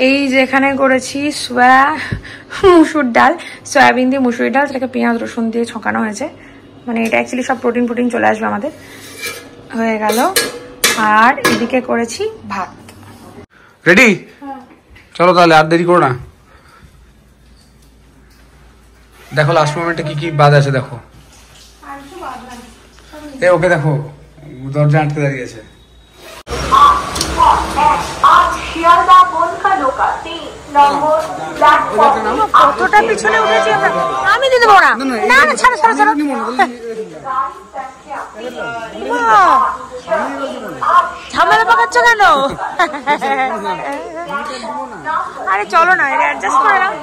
এই যেখানে করেছি মুসুর ডাল, সয়াবিন দিয়ে মুসুরি ডাল, সেটাকে পেঁয়াজ রসুন দিয়ে ছকানো হয়েছে। মানে এটা অ্যাকচুয়ালি সব প্রোটিন চলে আসবে আমাদের। হয়ে গেল। আর এদিকে করেছি ভাত। রেডি? চলো তাহলে, আর দেরি করো না। দেখো লাস্ট মোমেন্টে কি কি বাদ আছে দেখো। ওকে দেখো, দরজা আটকে দাঁড়িয়েছে। কতটা পিছনে উঠেছি আমরা। আমি দিতে পারবো না। না না, ছাড়ো ছাড়ো ছাড়ো। ঝামেলা পাকাচ্ছ কেন? আরে চলো না, এটা অ্যাডজাস্ট করে নাও।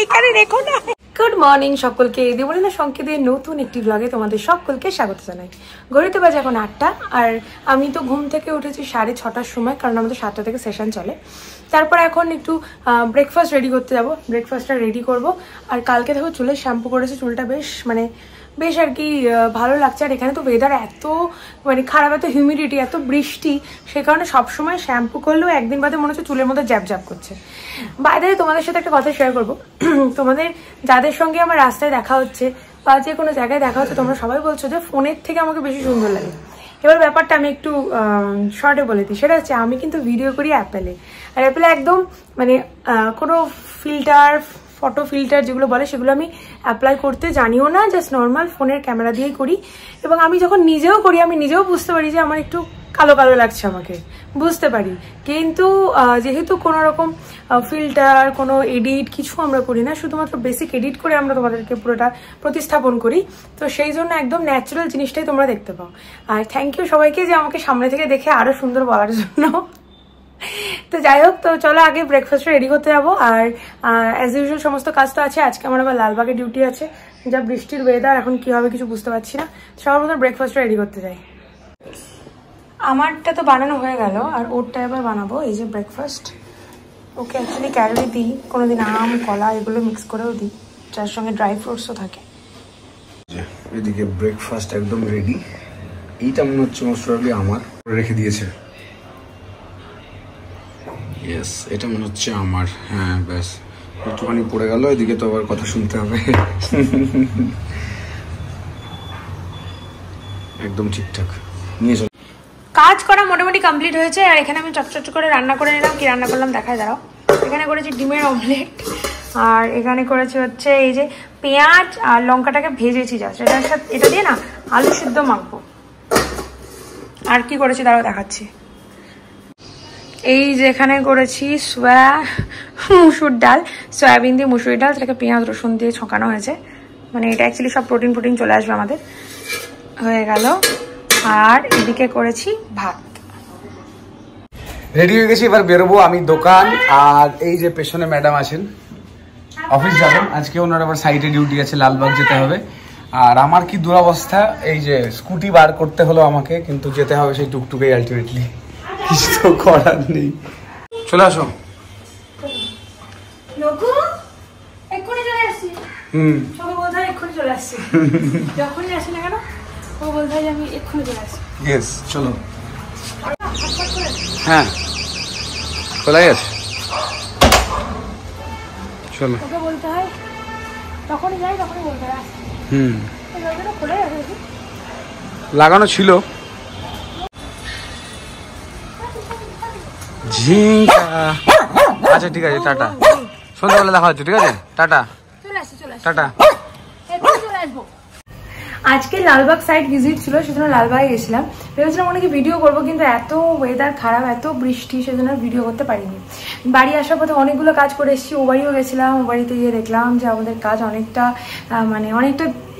এখানে রেখো না। গুড মর্নিং সকলকে, দেবলীনা সংকেতের নতুন একটি ব্লগে তোমাদের সকলকে স্বাগত জানাই। ঘড়িতে বাজে এখন 8টা, আর আমি তো ঘুম থেকে উঠেছি 6:30টার সময়, কারণ আমাদের 7টা থেকে সেশন চলে। তারপর এখন একটু ব্রেকফাস্ট রেডি করতে যাবো, ব্রেকফাস্টটা রেডি করব। আর কালকে দেখো চুলে শ্যাম্পু করেছে, চুলটা বেশ আর কি ভালো লাগছে। আর এখানে তো ওয়েদার এত খারাপ, এত হিউমিডিটি, এত বৃষ্টি, সে কারণে সবসময় শ্যাম্পু করলেও একদিন বাদে মনে হচ্ছে চুলের মধ্যে জ্যাপ করছে। বাইরে তোমাদের সাথে একটা কথা শেয়ার করবো। তোমাদের যাদের সঙ্গে আমার রাস্তায় দেখা হচ্ছে বা যে কোনো জায়গায় দেখা হচ্ছে, তোমরা সবাই বলছো যে ফোনের থেকে আমাকে বেশি সুন্দর লাগে। এবার ব্যাপারটা আমি একটু শর্টে বলে দিই। সেটা হচ্ছে আমি কিন্তু ভিডিও করি অ্যাপেলে, আর অ্যাপেলে একদম কোনো ফটো ফিল্টার যেগুলো বলে সেগুলো আমি অ্যাপ্লাই করতে জানিও না, জাস্ট নর্মাল ফোনের ক্যামেরা দিয়েই করি। এবং আমি যখন নিজেও করি, আমি নিজেও বুঝতে পারি যে আমার একটু কালো কালো লাগছে, আমাকে বুঝতে পারি। কিন্তু যেহেতু কোনো রকম ফিল্টার, কোনো এডিট কিছু আমরা করি না, শুধুমাত্র বেসিক এডিট করে আমরা তোমাদেরকে পুরোটা প্রতিস্থাপন করি, তো সেই জন্য একদম ন্যাচারাল জিনিসটাই তোমরা দেখতে পাও। আর থ্যাংক ইউ সবাইকে যে আমাকে সামনে থেকে দেখে আরো সুন্দর বলার জন্য। তো যাই হোক, তো চলো আগে ব্রেকফাস্ট রেডি করতে যাবো। আর অ্যাজ ইউজুয়াল সমস্ত কাজ তো আছে। আজকে আমার আবার লালবাগে ডিউটি আছে, যা বৃষ্টির ওয়েদার, এখন কি হবে কিছু বুঝতে পারছি না। সবার মতো ব্রেকফাস্ট রেডি করতে যাই। আমারটা তো বানানো হয়ে গেল, আর ওরটা এবার বানাবো। এই যে ব্রেকফাস্ট, ওকে অ্যাকচুয়ালি ক্যালোরি দিই, কোনোদিন আম কলা এগুলো মিক্স করেও দিই, যার সঙ্গে ড্রাই ফ্রুটসও থাকে। এদিকে ব্রেকফাস্ট একদম রেডি। এইটা মনে হচ্ছে মোস্ট প্রবাবলি আমার রেখে দিয়েছে। ইয়েস, এটা মনে হচ্ছে আমার। হ্যাঁ ব্যাস, একটুখানি পড়ে গেল। এদিকে তো আবার কথা শুনতে হবে। একদম ঠিকঠাক নিয়ে চল। কাজ করা মোটামুটি কমপ্লিট হয়েছে। আর এখানে আমি চটচট করে রান্না করে নিলাম। কি রান্না করলাম দেখায় দাঁড়াও। এখানে করেছি ডিমের অমলেট, আর এখানে করেছি হচ্ছে এই যে পেঁয়াজ আর লঙ্কাটাকে ভেজেছি জাস্ট, এটা দিয়ে না আলু সিদ্ধ মাখবো। আর কি করেছি দাঁড়াও দেখাচ্ছি। এই যে এখানে করেছি মুসুর ডাল, সয়াবিন দিয়ে মুসুরি ডাল, সেটাকে পেঁয়াজ রসুন দিয়ে ছকানো হয়েছে। মানে এটা অ্যাকচুয়ালি সব প্রোটিন চলে আসবে আমাদের। হয়ে গেল। আর এদিকে করেছি ভাত। রেডি হয়ে গেছি, এবার বেরোবো আমি দোকান। আর এই যে পেছনে ম্যাডাম আছেন, অফিস যাবেন আজকে। ওনার আবার সাইডে ডিউটি আছে, লালবাগ যেতে হবে। আর আমার কি দুরবস্থা, এই যে স্কুটি বার করতে হলো আমাকে, কিন্তু যেতে হবে সেই টুকটুকেই আলটিমেটলি, কিছু তো করার নেই। চলে আসো। যখনই আসি না কেন ও বলতে হয় আমি এক্ষুনি চলে আসি। ইয়েস, চলো। হ্যাঁ কোথায় আছে, চলো। ওকে বলতে হয় তখনই যাই, তখনই বলতে হয়। লাগানো ছিল। আচ্ছা ঠিক আছে, টাটা। সন্ধ্যাবেলা দেখা হচ্ছে, ঠিক আছে, টাটা টাটা। আজকে লালবাগ সাইড ভিজিট ছিল, সেজন্য লালবাগে গেছিলাম। ভেবেছিলাম অনেকে ভিডিও করবো, কিন্তু এত ওয়েদার খারাপ, এত বৃষ্টি, সেজন্য ভিডিও করতে পারিনি। বাড়ি আসার পথে অনেকগুলো কাজ করে এসেছি। ও বাড়িও গেছিলাম, ও বাড়িতে গিয়ে দেখলাম যে আমাদের কাজ অনেকটা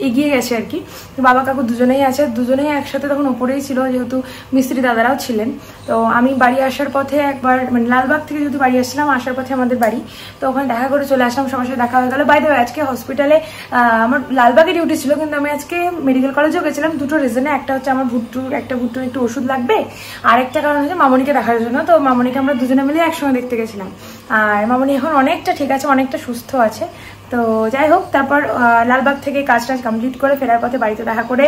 এগিয়ে গেছে আর কি। বাবা কাকু দুজনেই আছে, দুজনেই একসাথে তখন ওপরেই ছিল, যেহেতু মিস্ত্রি দাদারাও ছিলেন। তো আমি বাড়ি আসার পথে একবার লালবাগ থেকে যেহেতু বাড়ি আসছিলাম, আসার পথে আমাদের বাড়ি, তো ওখানে দেখা করে চলে আসলাম, সবার সাথে দেখা হয়ে গেল। বাই দ্য ওয়ে, আজকে হসপিটালে আমার লালবাগে ডিউটি ছিল, কিন্তু আমি আজকে মেডিকেল কলেজেও গেছিলাম দুটো রিজনে। একটা হচ্ছে আমার ভুট্টুর একটু ওষুধ লাগবে, আর একটা কারণ হচ্ছে মামনিকে দেখার জন্য। তো মামনিকে আমরা দুজনে মিলে একসঙ্গে দেখতে গেছিলাম। আর মামনি এখন অনেকটা ঠিক আছে, অনেকটা সুস্থ আছে। তো যাই হোক, তারপর লালবাগ থেকে কাজ কমপ্লিট করে ফেরার পথে বাড়িতে দেখা করে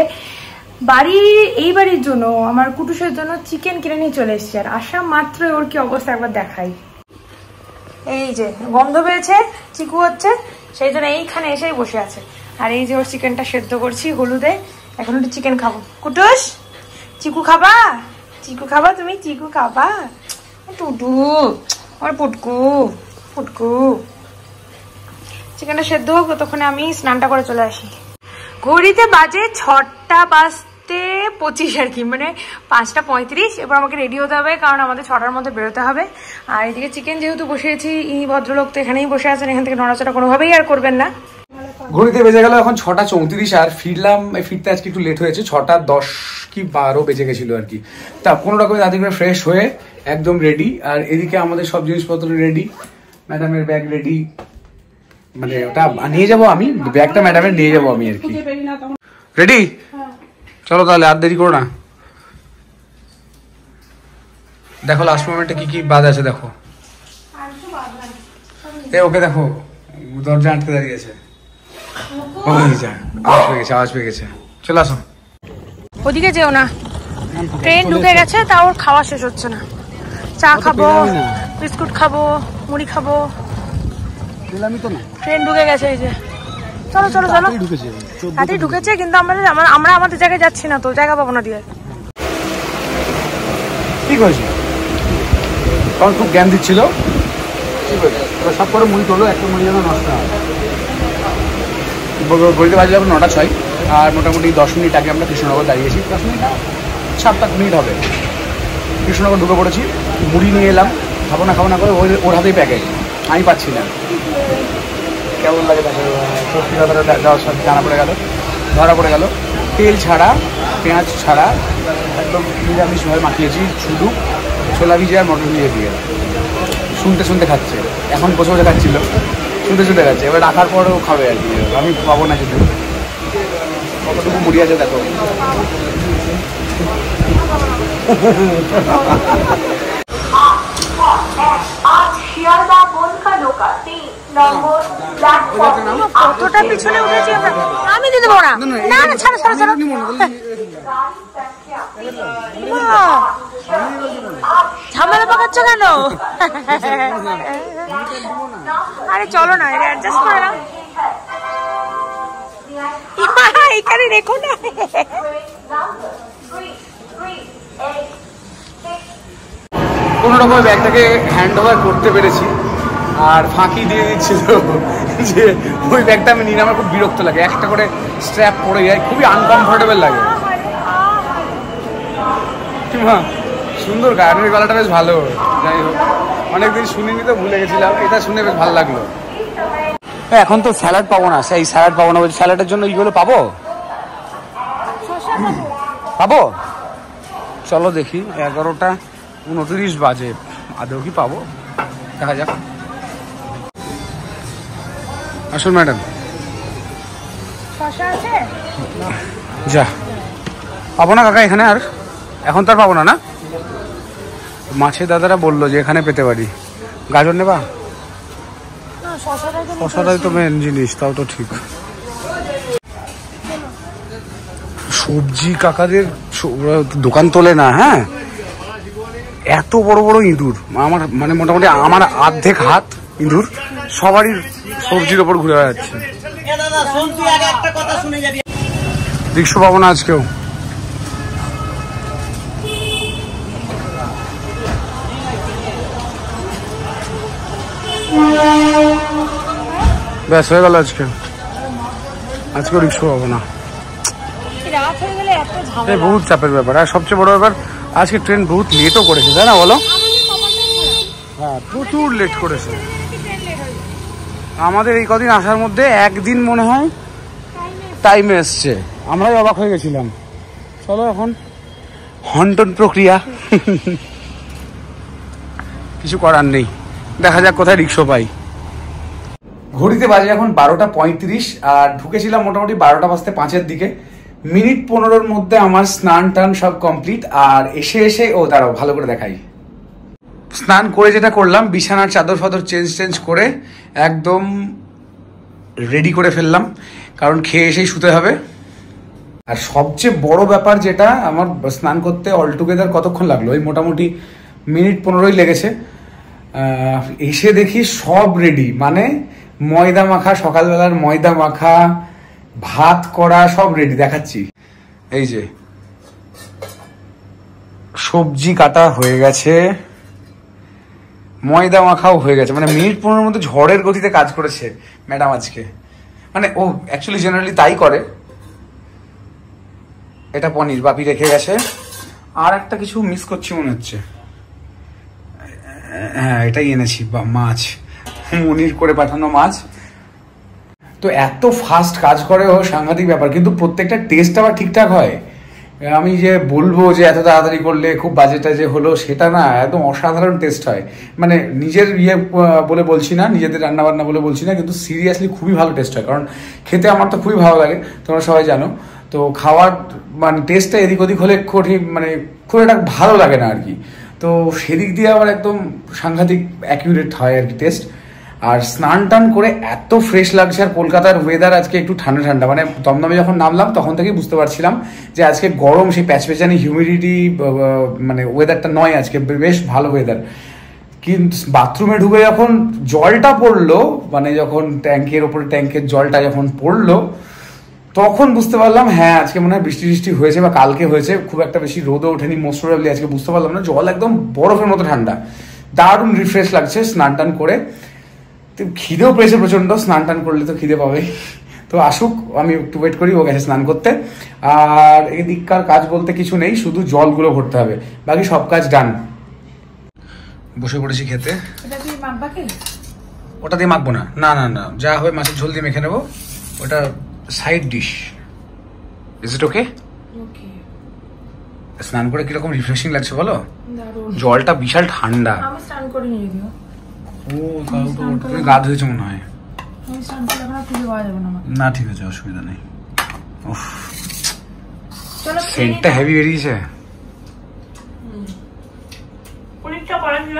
এই বাড়ির জন্য আমার কুটুসের জন্য চিকেন কিনে নিয়ে চলে এসেছি। আর আসা মাত্রই ওর কি অবস্থা একবার দেখাই। এই যে গন্ধ পেয়েছে, চিকু হচ্ছে, সেই জন্য এইখানে এসেই বসে আছে। আর এই যে ওর চিকেনটা সেদ্ধ করছি হলুদে, এখন একটু চিকেন খাবো। কুটুস, চিকু খাবা? চিকু খাবা তুমি? চিকু খাবা? টুটু আমার পুটকু পুটকু। চিকেনটা সেদ্ধ হোক, তখন আমি স্নানটা করে চলে আসি। ঘড়িতে বাজে 6:25 আর কি, মানে 5:35। এবার আমাকে রেডি হতে হবে, কারণ আমাদের 6টার মধ্যে বেরোতে হবে। আর এদিকে চিকেন যেহেতু বসিয়েছি, এই ভদ্রলোক তো এখানেই বসে আছেন, এখান থেকে নড়াচড়া কোনোভাবেই আর করবেন না। ঘড়িতে বেজে গেল এখন 6:34, আর ফিরতে আজকে একটু লেট হয়েছে। 6:10 কি 12 বেজে গেছিল আর কি। তা কোনো রকমে তাদের ফ্রেশ হয়ে একদম রেডি। আর এদিকে আমাদের সব জিনিসপত্র রেডি, ম্যাডামের ব্যাগ রেডি, মানে ওটা নিয়ে যাবো আমি, ব্যাগটা ম্যাডামের নিয়ে যাবো আমি আর কি। রেডি? চলো তাহলে, আর দেরি করো না। দেখো লাস্ট মোমেন্টে কি কি বাদ আছে দেখো। ওকে দেখো, দরজা আটকে দাঁড়িয়েছে। আওয়াজ পেয়ে গেছে। চলে আসো। ওদিকে যেও না, ট্রেন ঢুকে গেছে, তা ওর খাওয়া শেষ হচ্ছে না। চা খাবো, বিস্কুট খাবো, মুড়ি খাবো। ট্রেন ঢুকে গেছে, এই যে। চলো চলো চলো, তাড়াতাড়ি ঢুকেছে, কিন্তু আমরা আমাদের জায়গায় যাচ্ছি না, তো জায়গা পাবো না দিয়ে। ঠিক হয়েছে, তখন খুব জ্ঞান দিচ্ছিল। সব করে মুড়ি তোলো, একটা মুড়ি যেন নষ্ট হয়। ঘড়িতে বাজে যখন 9:06, আর মোটামুটি 10 মিনিট আগে আমরা কৃষ্ণনগর দাঁড়িয়েছি। 10 মিনিট 7-8 মিনিট হবে। কৃষ্ণনগর ঢুকে পড়েছি, মুড়ি নিয়ে এলাম। খাবো না করে ওর হাতেই প্যাকেট, আমি পাচ্ছি না। কেমন লাগে দেখো, সত্যি কথাটা জানা পড়ে গেল, ধরা পড়ে গেল। তেল ছাড়া, পেঁয়াজ ছাড়া, একদম নিরামিষভাবে মাখিয়েছি, শুধু ছোলা ভিজে আর মটর ভিজে দিয়ে। শুনতে খাচ্ছে, এখন বসে খাচ্ছিল, শুনতে খাচ্ছে। এবার রাখার পরেও খাবে আর কি, আমি পাবো না যদি। কতটুকু মুড়ি আছে দেখো। কতটা পিছনে উঠেছি আমরা, আমি দিতে পারবো না। না না, ছাড়ো ছাড়ো ছাড়ো। ঝামেলা পাকাচ্ছ কেন? আরে চলো না, এটা অ্যাডজাস্ট করে নাও। এখানে রেখো না। কোনো রকম ব্যাগটাকে হ্যান্ড ওভার করতে পেরেছি। আর ফাঁকি দিয়ে দিচ্ছিল যে ওই ব্যাগটা আমি নিয়ে, আমার খুব বিরক্ত লাগে। একটা করে স্ট্র্যাপ পড়ে যায়, খুবই আনকমফোর্টেবল লাগে। সুন্দর, গানের গলাটা বেশ ভালো। যাই হোক, অনেকদিন শুনিনি তো, ভুলে গেছিলাম। এটা শুনে বেশ ভালো লাগলো। এখন তো স্যালাড পাবো না, সেই স্যালাড পাবো না বলছি। স্যালাডের জন্য এইগুলো পাবো? চলো দেখি, 11:29 বাজে, আদৌ কি পাবো, দেখা যাক। আসুন ম্যাডাম। যা পাবো না কাকা এখানে, আর এখন তো আর পাবো না। না, মাছের দাদারা বললো যে এখানে পেতে পারি। গাজর নেবা? শশাটাই তো মেন জিনিস, তাও তো ঠিক। সবজি কাকাদের দোকান তোলে না, হ্যাঁ, এত বড় বড় ইঁদুর। আমার মানে মোটামুটি আমার অর্ধেক হাত ইঁদুর, সবারই সবজির ওপর ঘুরে বেড়াচ্ছে। রিক্সা পাবো না আজকেও। ব্যাস হয়ে গেল, আজকেও রিক্সা পাবো না। বহুত চাপের ব্যাপার। আর সবচেয়ে বড় ব্যাপার, আজকে ট্রেন বহুত লেটও করেছে, তাই না বলো? হ্যাঁ, প্রচুর লেট করেছে। আমাদের এই কদিন আসার মধ্যে একদিন মনে হয় টাইমে এসছে, আমরাই অবাক হয়ে গেছিলাম। চলো এখন হন্টন প্রক্রিয়া, কিছু করার নেই, দেখা যাক কোথায় রিক্সা পাই। ঘড়িতে বাজে এখন 12:35, আর ঢুকেছিলাম মোটামুটি 12:05 দিকে। মিনিট 15-র মধ্যে আমার স্নান টান সব কমপ্লিট। আর এসে দাঁড়াও ভালো করে দেখাই। স্নান করে যেটা করলাম, বিছানার চাদর ফাদর চেঞ্জ করে একদম রেডি করে ফেললাম, কারণ খেয়ে এসেই শুতে হবে। আর সবচেয়ে বড় ব্যাপার যেটা, আমার স্নান করতে অলটুগেদার কতক্ষণ লাগলো, ওই মোটামুটি মিনিট 15 লেগেছে। এসে দেখি সব রেডি, মানে ময়দা মাখা, সকালবেলার ময়দা মাখা, ভাত করা, সব রেডি। দেখাচ্ছি, এই যে সবজি কাটা হয়ে গেছে, ময়দা মাখাও হয়ে গেছে, মানে মিনিট 15 মধ্যে ঝড়ের গতিতে কাজ করেছে ম্যাডাম আজকে। মানে ও অ্যাকচুয়ালি জেনারেলি তাই করে। এটা পনির বাপি রেখে গেছে, আর একটা কিছু মিস করছি মনে হচ্ছে। হ্যাঁ, এটাই এনেছি, মাছ, মনির করে পাঠানো মাছ। তো এত ফাস্ট কাজ করে ও, সাংঘাতিক ব্যাপার। কিন্তু প্রত্যেকটা টেস্ট আবার ঠিকঠাক হয়। আমি যে বলবো যে এত তাড়াতাড়ি করলে খুব বাজেটটা যে হলো, সেটা না, একদম অসাধারণ টেস্ট হয়। মানে নিজের বলে বলছি না, নিজেদের রান্না বান্না বলে বলছি না, কিন্তু সিরিয়াসলি খুবই ভালো টেস্ট হয়। কারণ খেতে আমার তো খুবই ভালো লাগে, তোমরা সবাই জানো। তো খাওয়ার মানে টেস্টটা এদিক ওদিক হলে মানে খুব একটা ভালো লাগে না আর কি। তো সেদিক দিয়ে আবার একদম সাংঘাতিক অ্যাকিউরেট হয় আর কি টেস্ট। আর স্নান টান করে এত ফ্রেশ লাগছে। আর কলকাতার ওয়েদার আজকে একটু ঠান্ডা ঠান্ডা, মানে দমদমে যখন নামলাম তখন থেকেই বুঝতে পারছিলাম যে আজকে গরম, সেই প্যাচপ্যাচানি হিউমিডিটি মানে ওয়েদারটা নয় আজকে, বেশ ভালো ওয়েদার। কিন্তু বাথরুমে ঢুকে যখন জলটা পড়লো, মানে যখন ট্যাঙ্কের ওপরে ট্যাঙ্কের জলটা যখন পড়লো, তখন বুঝতে পারলাম হ্যাঁ আজকে মনে হয় বৃষ্টি বৃষ্টি হয়েছে, বা কালকে হয়েছে। খুব একটা বেশি রোদও ওঠেনি মোস্ট প্রবাবলি আজকে, বুঝতে পারলাম না। জল একদম বরফের মতো ঠান্ডা, দারুণ রিফ্রেশ লাগছে স্নান টান করে। খিদেও পেয়েছে প্রচন্ড, স্নান টান করলে তো খিদে পাবে। তো আসুক, আমি একটু ওয়েট করি, ও গেছে স্নান করতে। আর এদিককার কাজ বলতে কিছু নেই, শুধু জলগুলো ভরতে হবে, বাকি সব কাজ ডান। বসে পড়েছি খেতে। ওটা দিয়ে মাখবো না, না না না, যা হয় মাছের ঝোল দিয়ে মেখে নেবো, ওটা সাইড ডিশ। ইজ ইট ওকে? স্নান করে কিরকম রিফ্রেশিং লাগছে বলো? জলটা বিশাল ঠান্ডা। আমি স্নান করে নিয়ে দিও। ও তুমি গা ধুয়েছো মনে হয়। আমি স্নান করে এখন খুঁজে পাওয়া যাবে না। না ঠিক আছে, অসুবিধা নেই। উফ, সেন্টটা হেভি বেরিয়েছে। পনিরটা করা ছিল,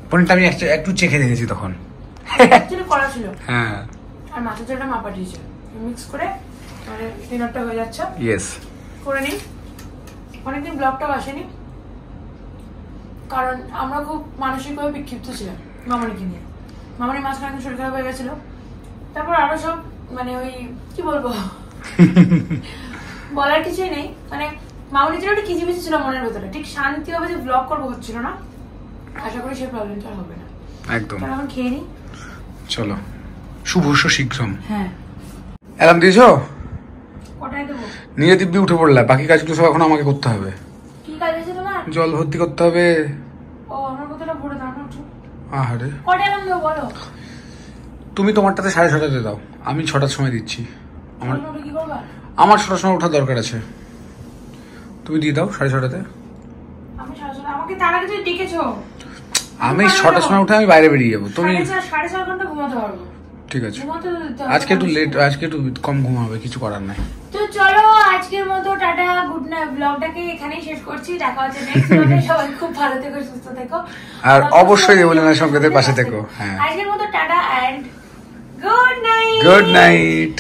পনিরটা আমি একটু চেখে দেখেছি তখন। অ্যাকচুয়ালি করা ছিল, হ্যাঁ। আর মাছের ঝোলটা মা পাঠিয়েছে, মিক্স করে মানে ডিনারটা হয়ে যাচ্ছে। ইয়েস, করে নিই। অনেকদিন ব্লগটাও আসেনি, কারণ আমরা খুব মানসিকভাবে বিক্ষিপ্ত ছিলাম মামনিকে নিয়ে। মামনির মাঝখানে একটু শরীর খারাপ হয়ে গেছিল, তারপর আরো সব মানে ওই কি বলবো, বলার কিছুই নেই। মানে মামনির জন্য একটা কিচিমিচি ছিল মনের ভেতরে, ঠিক শান্তিভাবে যে ব্লগ করবো হচ্ছিল না। আশা করি সেই প্রবলেমটা হবে না একদম। এখন খেয়ে নিই, চলো। শুভস্য শীঘ্রম। হ্যাঁ। অ্যালার্ম দিয়েছো? কটায় দেবো? নিয়ে দিব্যি উঠে পড়লা, বাকি কাজগুলো সব এখন আমাকে করতে হবে। কি কাজ আছে তোমার? জল ভর্তি করতে হবে। ও, আমার বোতলটা ভরে দাও না। আহারে, কটায় অ্যালার্ম দেবো বলো? তুমি তোমারটাতে 6:30-তে দাও, আমি 6টার সময় দিচ্ছি। কি করবা? আমার 6টার সময় ওঠার দরকার আছে, তুমি দিয়ে দাও 6:30-তে। আমি 6:30, আমাকে তার আগে তুমি ডেকেছো। আমি 6টার সময় উঠে আমি বাইরে বেরিয়ে যাবো, তুমি 4.5 ঘন্টা ঘুমাতে পারবো। ঠিক আছে, আজকে একটু লেট, আজকে একটু কম ঘুম হবে, কিছু করার নাই। তো চলো আজকের মতো টাটা, গুড নাইট। ব্লগটাকে এখানেই শেষ করছি, দেখা হচ্ছে নেক্সট ব্লগে। সবাই খুব ভালো থেকো, সুস্থ থেকো, আর অবশ্যই দেবলীনা সংকেতের পাশে থেকো। হ্যাঁ, আজকের মতো tata and good night. Good night.